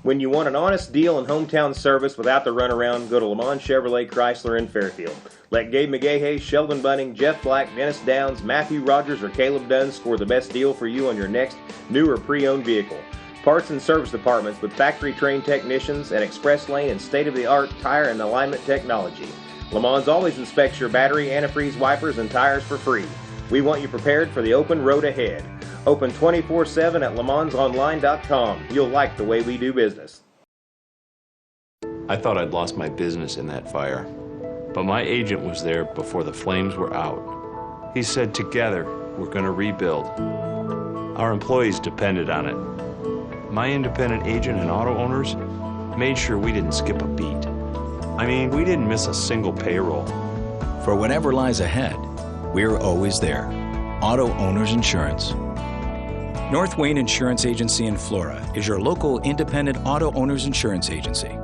When you want an honest deal and hometown service without the runaround, go to Lamont Chevrolet Chrysler in Fairfield. Let Gabe McGahey, Sheldon Bunning, Jeff Black, Dennis Downs, Matthew Rogers, or Caleb Dunn score the best deal for you on your next new or pre-owned vehicle. Parts and service departments with factory-trained technicians and express lane and state-of-the-art tire and alignment technology. Lamont always inspects your battery, antifreeze, wipers, and tires for free. We want you prepared for the open road ahead. Open 24/7 at LeMansOnline.com. You'll like the way we do business. I thought I'd lost my business in that fire, but my agent was there before the flames were out. He said, together, we're going to rebuild. Our employees depended on it. My independent agent and auto owners made sure we didn't skip a beat. I mean, we didn't miss a single payroll. For whatever lies ahead, we're always there. Auto Owners Insurance. North Wayne Insurance Agency in Flora is your local independent auto owner's insurance agency.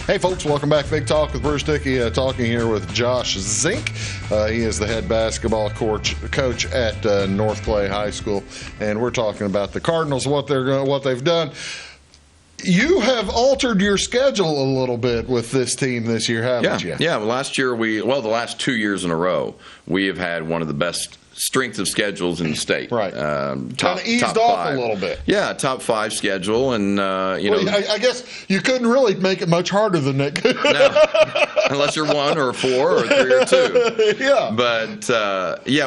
Hey folks, welcome back. Big Talk with Bruce Dickey, talking here with Josh Zink. He is the head basketball coach at North Clay High School, and we're talking about the Cardinals, what they've done. You have altered your schedule a little bit with this team this year, haven't you? Yeah. Last year the last 2 years in a row, we have had one of the best strength of schedules in the state. Right. Kind of eased off a little bit. Yeah, top 5 schedule, and I guess you couldn't really make it much harder than that. No, unless you're 1 or 4 or 3 or 2. Yeah. But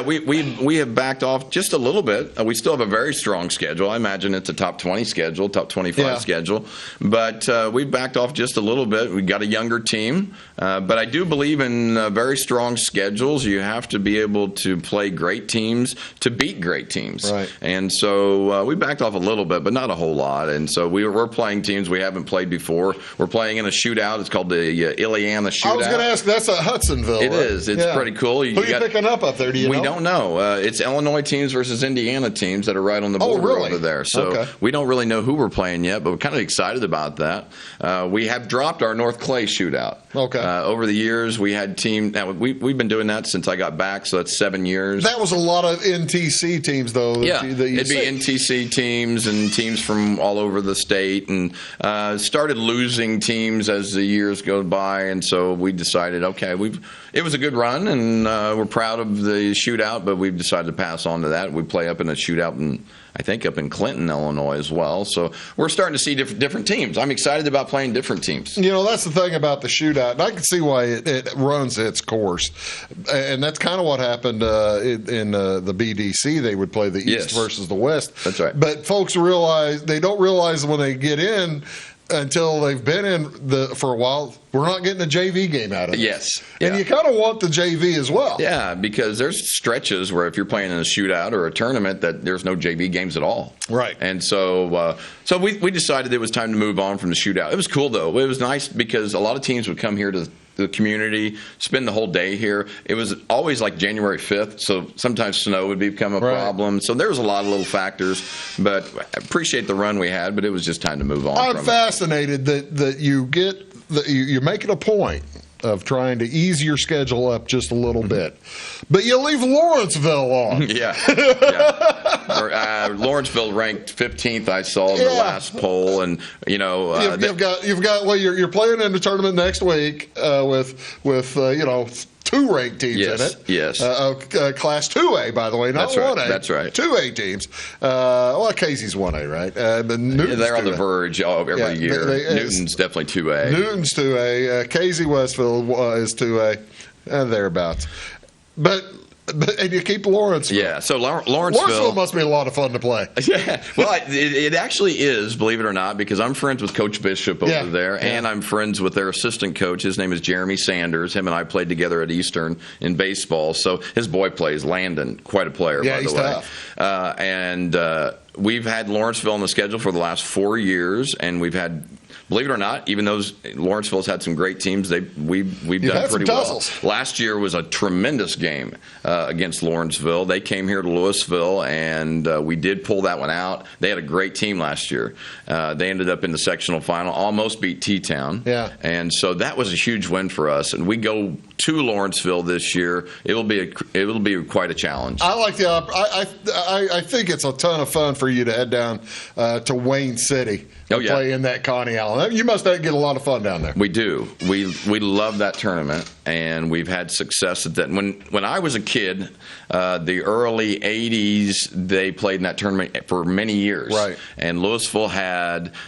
we have backed off just a little bit. We still have a very strong schedule. I imagine it's a top 20 schedule, top 25 schedule. But we've backed off just a little bit. We've got a younger team, but I do believe in very strong schedules. You have to be able to play great teams to beat great teams. Right. And so we backed off a little bit, but not a whole lot. And so we're playing teams we haven't played before. We're playing in a shootout. It's called the Ileana Shootout. I was going to ask, that's at Hudsonville. It right? is. It's pretty cool. Who are you picking up there? Do you know? We don't know. It's Illinois teams versus Indiana teams that are right on the border over there. So we don't really know who we're playing yet, but we're kind of excited about that. We have dropped our North Clay Shootout. Okay. Over the years, we had teams. Now we've been doing that since I got back, so that's 7 years. That was a lot of NTC teams, though. Yeah, it'd be NTC teams and teams from all over the state, and started losing teams as the years go by, and so we decided, okay, it was a good run, and we're proud of the shootout, but we've decided to pass on to that. We play up in a shootout I think up in Clinton, Illinois as well. So we're starting to see different teams. I'm excited about playing different teams. You know, that's the thing about the shootout, and I can see why it runs its course. And that's kind of what happened in the BDC. They would play the East versus the West. That's right. But folks don't realize when they get in, until they've been in for a while, we're not getting a JV game out of it. Yes. And you kind of want the JV as well. Yeah, because there's stretches where if you're playing in a shootout or a tournament that there's no JV games at all. Right. And so we decided it was time to move on from the shootout. It was cool, though. It was nice because a lot of teams would come here to the community, spend the whole day here. It was always like January 5th, so sometimes snow would become a problem. So there was a lot of little factors, but I appreciate the run we had, but it was just time to move on. I'm fascinated that you make it a point of trying to ease your schedule up just a little bit, but you leave Lawrenceville on. Yeah. Lawrenceville ranked 15th. I saw in the last poll, and you've got. Well, you're playing in the tournament next week with 2 ranked teams in it. Yes. Class 2A, by the way, not 1A. That's right. 2A teams. Casey's 1A, right? But they're on the verge every year. Newton's definitely 2A. Newton's 2A. Casey Westfield is 2A, and thereabouts. And you keep Lawrenceville. Yeah, so Lawrenceville must be a lot of fun to play. Yeah, well, it actually is, believe it or not, because I'm friends with Coach Bishop over there, and I'm friends with their assistant coach. His name is Jeremy Sanders. Him and I played together at Eastern in baseball. So his boy plays, Landon, quite a player, by the way. Tough. We've had Lawrenceville on the schedule for the last 4 years, and we've had, believe it or not, even though Lawrenceville's had some great teams, we've done pretty well. Last year was a tremendous game against Lawrenceville. They came here to Louisville, and we did pull that one out. They had a great team last year. They ended up in the sectional final, almost beat T-Town. Yeah. And so that was a huge win for us. And we go to Lawrenceville this year. It will be quite a challenge. I like the I think it's a ton of fun for you to head down to Wayne City and play in that Connie Allen. You must get a lot of fun down there. We do. We love that tournament, and we've had success at that. When I was a kid, the early 80s, they played in that tournament for many years. Right. And Louisville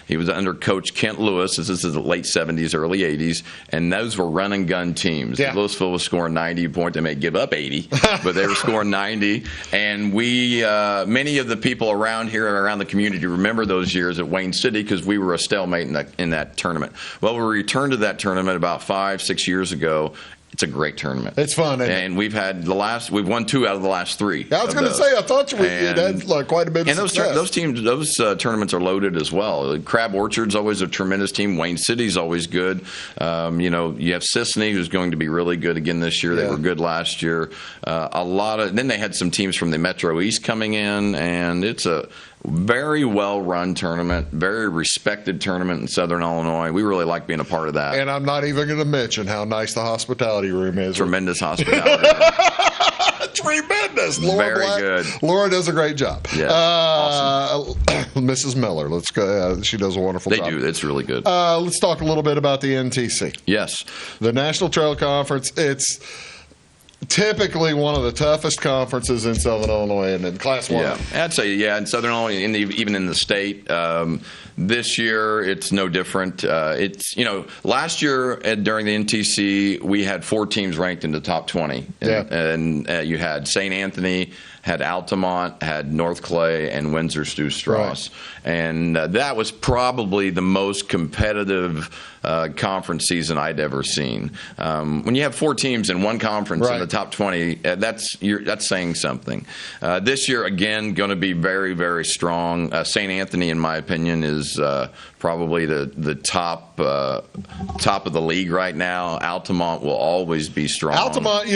he was under Coach Kent Lewis. This is the late 70s, early 80s, and those were run and gun teams. Yeah. Louisville was scoring 90 points. They may give up 80, but they were scoring 90. And many of the people around here and around the community remember those years at Wayne City because we were a stalemate in that tournament. Well, we returned to that tournament about 5-6 years ago, it's a great tournament. It's fun, and we've won 2 out of the last 3. I was going to say, I thought you had quite a bit of success. And those tournaments are loaded as well. Crab Orchard's always a tremendous team. Wayne City's always good. You have Sisney, who's going to be really good again this year. They were good last year. Then they had some teams from the Metro East coming in, and it's a very well-run tournament, very respected tournament in Southern Illinois. We really like being a part of that. And I'm not even going to mention how nice the hospitality room is. Tremendous hospitality. Tremendous. Very good. Laura does a great job. Yeah, awesome. Mrs. Miller, let's go. She does a wonderful job. They do. It's really good. Let's talk a little bit about the NTC. Yes. The National Trail Conference, it's typically one of the toughest conferences in Southern Illinois and in Class 1. Yeah, I'd say, in Southern Illinois, even in the state. This year, it's no different. Last year during the NTC, we had 4 teams ranked in the top 20. And you had St. Anthony, had Altamont, had North Clay, and Windsor Stu Strauss. Right. And that was probably the most competitive conference season I'd ever seen. When you have 4 teams in one conference in the top 20, that's saying something. This year, again, going to be very, very strong. St. Anthony, in my opinion, is probably the top of the league right now. Altamont will always be strong. Altamont,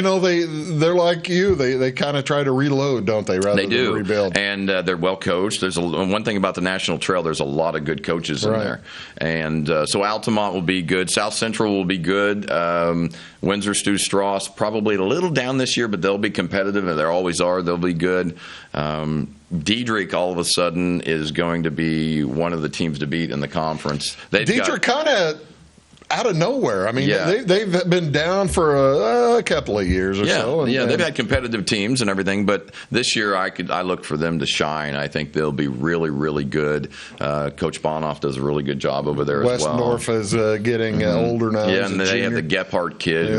they're like you. They kind of try to reload, don't they? Rather than rebuild. And they're well coached. There's one thing about the National Trail. There's a lot of good coaches in there, and so Altamont will be good. South Central will be good. Windsor Stu Strauss probably a little down this year, but they'll be competitive, and they always are. They'll be good. Diedrich all of a sudden is going to be one of the teams to beat in the conference. Diedrich kind of out of nowhere. I mean, they've been down for a couple of years or so. They've had competitive teams and everything, but this year I look for them to shine. I think they'll be really, really good. Coach Bonoff does a really good job over there as well. Westnorf is getting older now. Yeah, and they have the Gephardt kid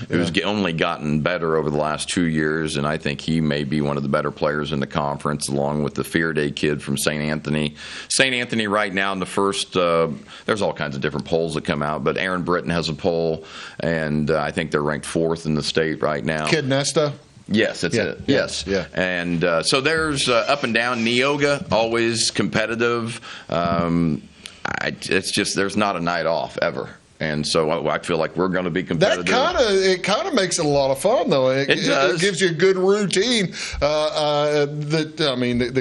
who's only gotten better over the last 2 years, and I think he may be one of the better players in the conference, along with the Fearday kid from St. Anthony. St. Anthony right now in the first, there's all kinds of different polls that come out, but Aaron Britton has a poll, and I think they're ranked 4th in the state right now. Kid Nesta? Yes, that's it. Yes. Yeah. And so there's up and down. Neoga, always competitive. It's just there's not a night off ever. And so I feel like we're going to be competitive. It kind of makes it a lot of fun, though. It does. It gives you a good routine. The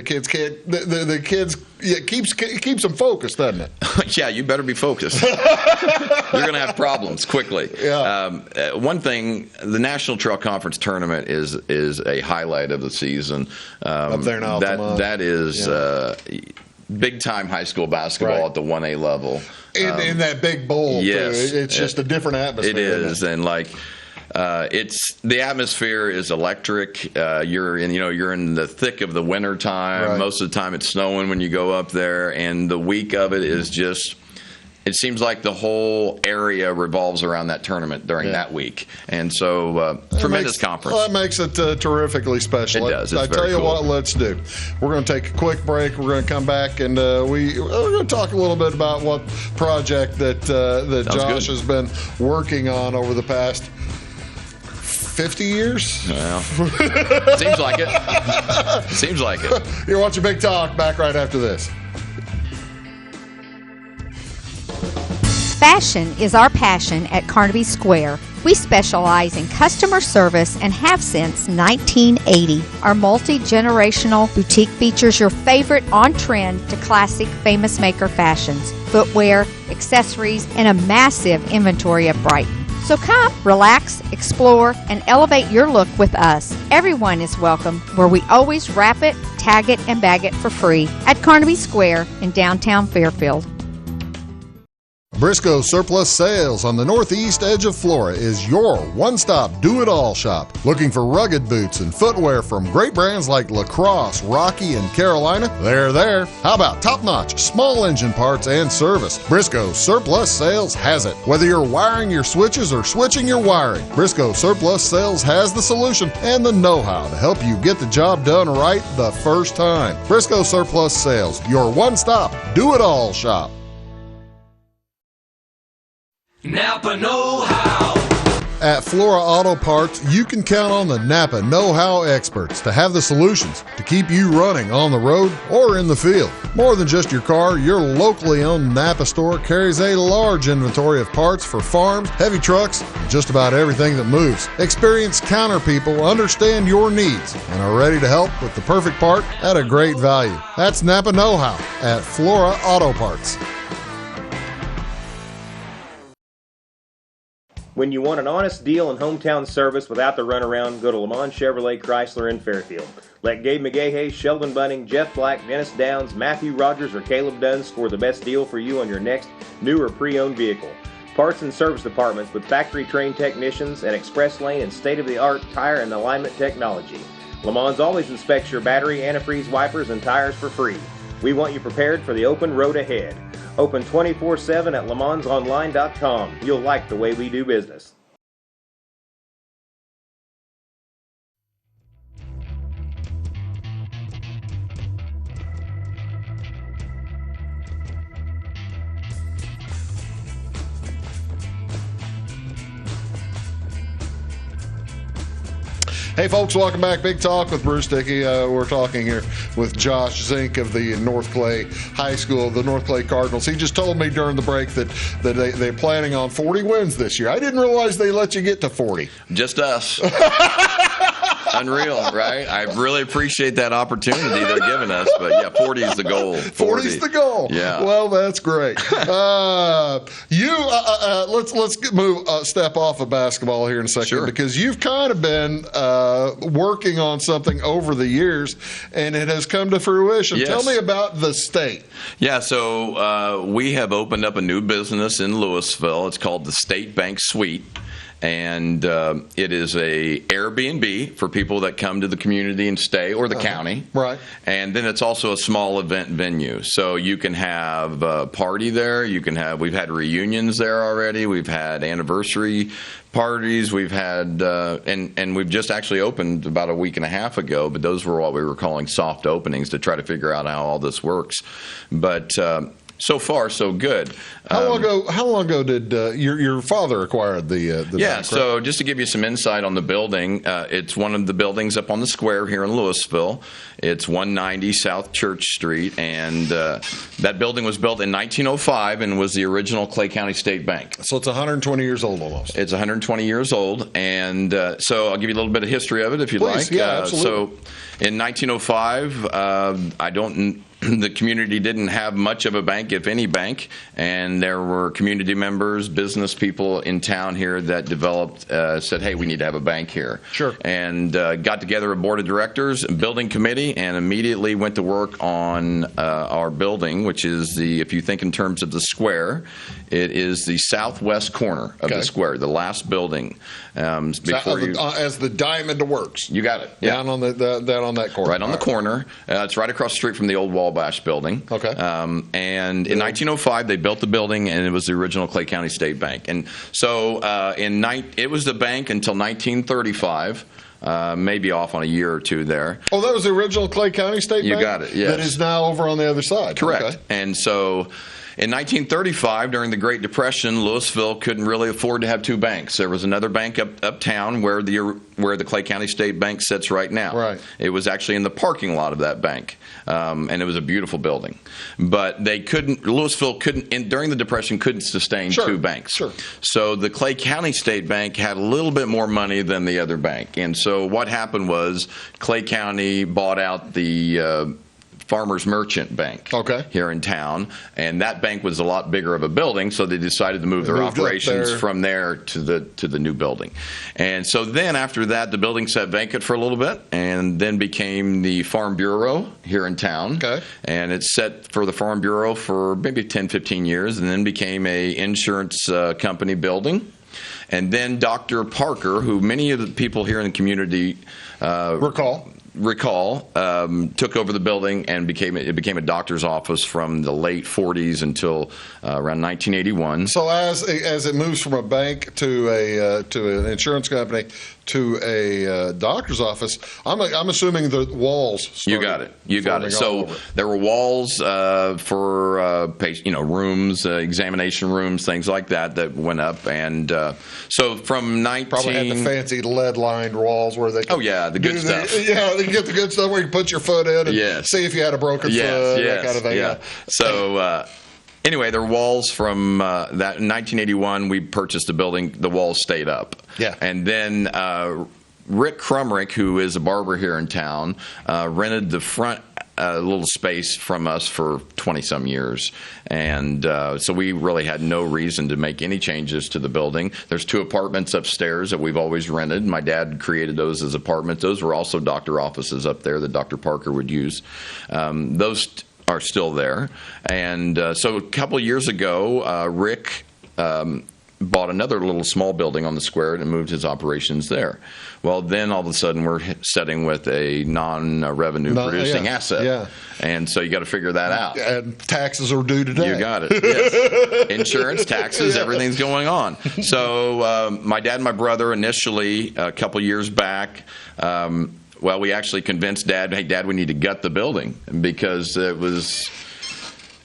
kids can't. The kids. It keeps them focused, doesn't it? Yeah, you better be focused. You're going to have problems quickly. Yeah. One thing, the National Trail Conference Tournament is a highlight of the season. Up there in Altamont. That is big-time high school basketball at the 1A level. In that big bowl, yes, too. It's just a different atmosphere. It is, and it's the atmosphere is electric. You're in the thick of the winter time. Right. Most of the time, it's snowing when you go up there, and the week of it is just. It seems like the whole area revolves around that tournament during that week. And so, tremendous conference. That makes it terrifically special. It does. It's I tell you cool. what, let's do. We're going to take a quick break. We're going to come back, and we're going to talk a little bit about what project that Josh has been working on over the past 50 years? Well, seems like it. Seems like it. You're watching Big Talk. Back right after this. Fashion is our passion at Carnaby Square. We specialize in customer service and have since 1980. Our multi-generational boutique features your favorite on-trend to classic Famous Maker fashions, footwear, accessories, and a massive inventory of Brighton. So come, relax, explore, and elevate your look with us. Everyone is welcome, where we always wrap it, tag it, and bag it for free at Carnaby Square in downtown Fairfield. Briscoe Surplus Sales on the northeast edge of Flora is your one-stop do-it-all shop. Looking for rugged boots and footwear from great brands like Lacrosse, Rocky, and Carolina? They're there. How about top-notch small engine parts and service? Briscoe Surplus Sales has it. Whether you're wiring your switches or switching your wiring, Briscoe Surplus Sales has the solution and the know-how to help you get the job done right the first time. Briscoe Surplus Sales, your one-stop do-it-all shop. Napa know-how. At Flora Auto Parts, you can count on the Napa know-how experts to have the solutions to keep you running on the road or in the field. More than just your car, your locally owned Napa store carries a large inventory of parts for farms, heavy trucks, and just about everything that moves. Experienced counter people understand your needs and are ready to help with the perfect part at a great value. That's Napa know-how at Flora Auto Parts. When you want an honest deal and hometown service without the runaround, go to Lamont Chevrolet Chrysler in Fairfield. Let Gabe McGahey, Sheldon Bunning, Jeff Black, Dennis Downs, Matthew Rogers, or Caleb Dunn score the best deal for you on your next new or pre-owned vehicle. Parts and service departments with factory-trained technicians and express lane and state-of-the-art tire and alignment technology. Lamont's always inspects your battery, antifreeze, wipers, and tires for free. We want you prepared for the open road ahead. Open 24/7 at LaMonsOnline.com. You'll like the way we do business. Hey folks, welcome back. Big Talk with Bruce Dickey. We're talking here with Josh Zink of the North Clay High School, the North Clay Cardinals. He just told me during the break that they're planning on 40 wins this year. I didn't realize they let you get to 40. Just us. Unreal, right? I really appreciate that opportunity they're giving us, but yeah, 40 is the goal. 40 is the goal. Yeah. Well, that's great. Let's move step off of basketball here in a second, Sure. because you've kind of been working on something over the years, and it has come to fruition. Yes. Tell me about the state. Yeah, so we have opened up a new business in Louisville. It's called the State Bank Suite. And it is a Airbnb for people that come to the community and stay, or the county. Right. And then it's also a small event venue. So you can have a party there. We've had reunions there already. We've had anniversary parties. We've had, and we've just actually opened about a week and a half ago, but those were what we were calling soft openings to try to figure out how all this works. But so far, so good. How long ago did your father acquired the Yeah, bank, so just to give you some insight on the building, it's one of the buildings up on the square here in Louisville. It's 190 South Church Street, and that building was built in 1905 and was the original Clay County State Bank. So it's 120 years old almost. It's 120 years old, and so I'll give you a little bit of history of it if you'd Please, like. yeah, absolutely. So in 1905, the community didn't have much of a bank, if any bank, and there were community members, business people in town here that developed, said, hey, we need to have a bank here. Sure. And got together a board of directors, a building committee, and immediately went to work on our building, which is if you think in terms of the square, it is the southwest corner of the square, the last building. As the diamond works. You got it. Yeah. Down on that corner. Right on the corner. It's right across the street from the old Wabash building. Okay. And in 1905, they built the building, and it was the original Clay County State Bank. And so it was the bank until 1935. Maybe off on a year or two there. Oh, that was the original Clay County State Bank? You got it, yes. That is now over on the other side. Correct. Okay. And so in 1935, during the Great Depression, Louisville couldn't really afford to have two banks. There was another bank uptown where the Clay County State Bank sits right now. Right. It was actually in the parking lot of that bank, and it was a beautiful building. But Louisville couldn't, during the Depression, couldn't sustain two banks. Sure. So the Clay County State Bank had a little bit more money than the other bank. And so what happened was Clay County bought out the Farmers Merchant Bank here in town, and that bank was a lot bigger of a building, so they decided to move their operations from there to the new building. And so then after that, the building sat vacant for a little bit, and then became the Farm Bureau here in town. Okay. And it sat for the Farm Bureau for maybe 10, 15 years, and then became a insurance company building. And then Dr. Parker, who many of the people here in the community recall. recall, took over the building and became a doctor's office from the late 40s until around 1981. So as it moves from a bank to an insurance company to a doctor's office, I'm assuming the walls. You got it. So there were walls for rooms, examination rooms, things like that went up, and so from probably had the fancy lead-lined walls where they. The good stuff. You get the good stuff where you put your foot in and see if you had a broken foot, that kind of thing. Yeah. So. Anyway, there were walls from that in 1981. We purchased the building. The walls stayed up. Yeah. And then Rick Crumrick, who is a barber here in town, rented the front little space from us for 20-some years. And so we really had no reason to make any changes to the building. There's 2 apartments upstairs that we've always rented. My dad created those as apartments. Those were also doctor offices up there that Dr. Parker would use. Those are still there. And so a couple of years ago, Rick bought another little small building on the square and moved his operations there. Well, then all of a sudden we're sitting with a non-revenue producing asset. Yeah. And so you got to figure that out. And taxes are due today. You got it. Yes. Insurance, taxes, everything's going on. So my dad and my brother initially, a couple years back, we actually convinced Dad, hey, Dad, we need to gut the building because it was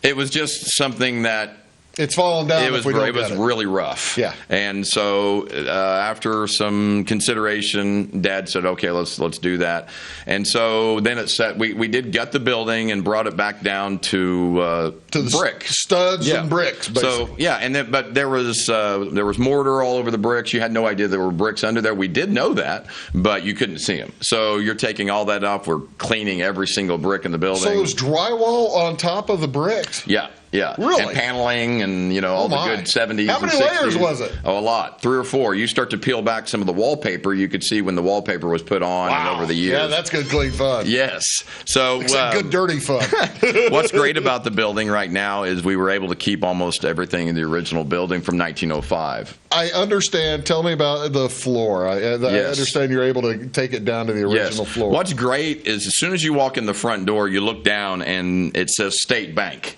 just something that it's fallen down. It was really rough. Yeah. And so after some consideration, Dad said, "Okay, let's do that." And so then it set. We did gut the building and brought it back down to the brick studs and bricks. Basically. So but there was mortar all over the bricks. You had no idea there were bricks under there. We did know that, but you couldn't see them. So you're taking all that off. We're cleaning every single brick in the building. So it was drywall on top of the bricks. Yeah. Yeah, really? And paneling and, all the good 70s How many and 60s. layers was it? Oh, a lot. 3 or 4. You start to peel back some of the wallpaper, you could see when the wallpaper was put on and over the years. Yeah, that's good clean fun. Yes. So good dirty fun. What's great about the building right now is we were able to keep almost everything in the original building from 1905. I understand. Tell me about the floor. I understand you're able to take it down to the original floor. What's great is as soon as you walk in the front door, you look down and it says State Bank.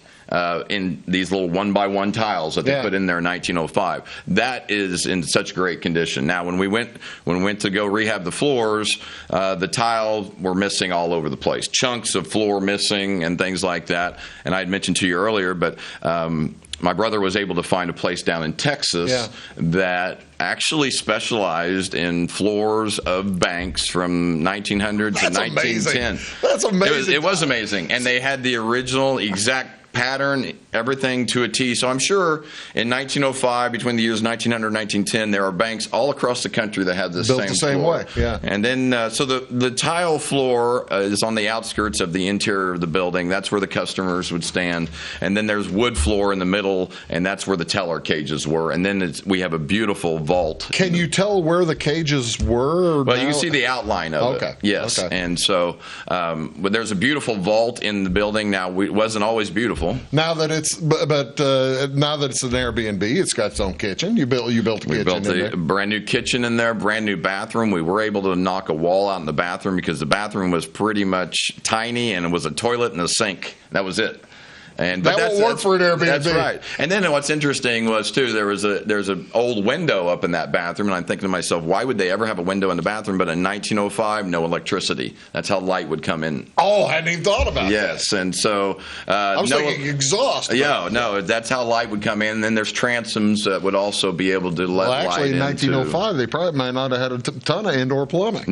In these little 1x1 tiles that they put in there in 1905. That is in such great condition. Now, when we went to go rehab the floors, the tiles were missing all over the place. Chunks of floor missing and things like that. And I had mentioned to you earlier, but my brother was able to find a place down in Texas that actually specialized in floors of banks from 1900 to 1910. Amazing. That's amazing. It was amazing. And they had the original exact pattern, everything to a T. So I'm sure in 1905, between the years 1900 and 1910, there are banks all across the country that have this built the same floor. way. Yeah. And then, so the tile floor is on the outskirts of the interior of the building. That's where the customers would stand. And then there's wood floor in the middle, and that's where the teller cages were. And then we have a beautiful vault. Can you tell where the cages were? Well, you can see the outline of it. Yes. Okay. And so, but there's a beautiful vault in the building. Now, it wasn't always beautiful. Now that it's now that it's an Airbnb, it's got its own kitchen. You built a kitchen. We built a brand new kitchen in there, brand new bathroom. We were able to knock a wall out in the bathroom because the bathroom was pretty much tiny and it was a toilet and a sink. That was it. But that won't work for an Airbnb. That's right. And then what's interesting was too there's an old window up in that bathroom, and I'm thinking to myself, why would they ever have a window in the bathroom? But in 1905, no electricity. That's how light would come in. Oh, I hadn't even thought about that. Yes, and so I was thinking exhaust. Yeah, no, that's how light would come in. And then there's transoms that would also be able to let light in. Actually, in 1905, they probably might not have had a ton of indoor plumbing.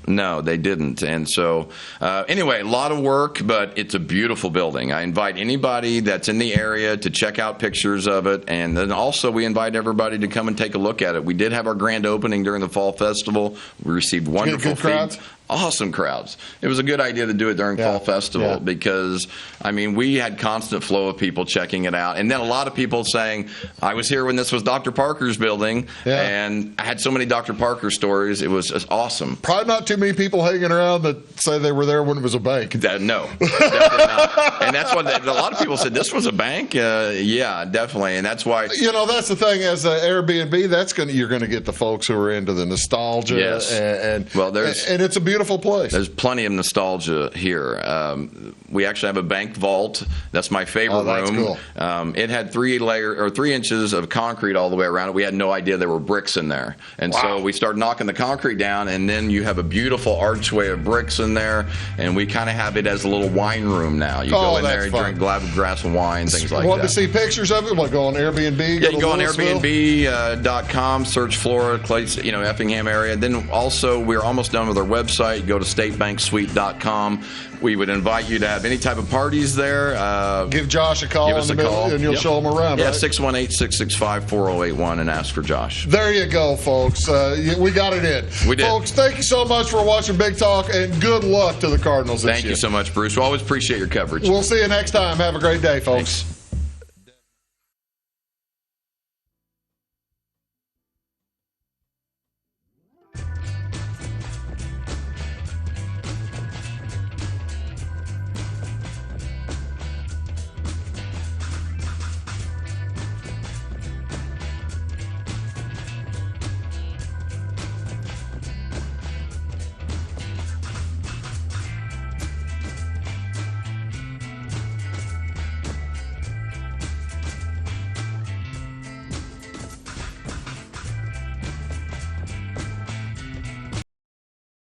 No, they didn't. And so, anyway, a lot of work, but it's a beautiful building. I invite anybody that's in the area to check out pictures of it. And then also we invite everybody to come and take a look at it. We did have our grand opening during the Fall Festival. We received wonderful crowds. Awesome crowds. It was a good idea to do it during Fall Festival because, we had constant flow of people checking it out. And then a lot of people saying, I was here when this was Dr. Parker's building, and I had so many Dr. Parker stories. It was just awesome. Probably not too many people hanging around that say they were there when it was a bank. No, definitely not. And that's what a lot of people said, this was a bank? Yeah, definitely. And that's why. That's the thing. As an Airbnb, you're going to get the folks who are into the nostalgia. Yes. And it's a beautiful beautiful place. There's plenty of nostalgia here. We actually have a bank vault. That's my favorite that's room. Cool. It had 3 inches of concrete all the way around it. We had no idea there were bricks in there. And so we started knocking the concrete down, and then you have a beautiful archway of bricks in there, and we kind of have it as a little wine room now. You go in there and drink glass of wine, things like that. Want to see pictures of it? Go on Airbnb? Yeah, you go on Airbnb.com, search Flora, Effingham area. Then also, we're almost done with our website. Go to statebanksuite.com. We would invite you to have any type of parties there. Give Josh a call, and you'll show him around. Yeah, right? 618-665-4081 and ask for Josh. There you go, folks. We got it in. We did. Folks, thank you so much for watching Big Talk, and good luck to the Cardinals this year. Thank you so much, Bruce. We always appreciate your coverage. We'll see you next time. Have a great day, folks. Thanks.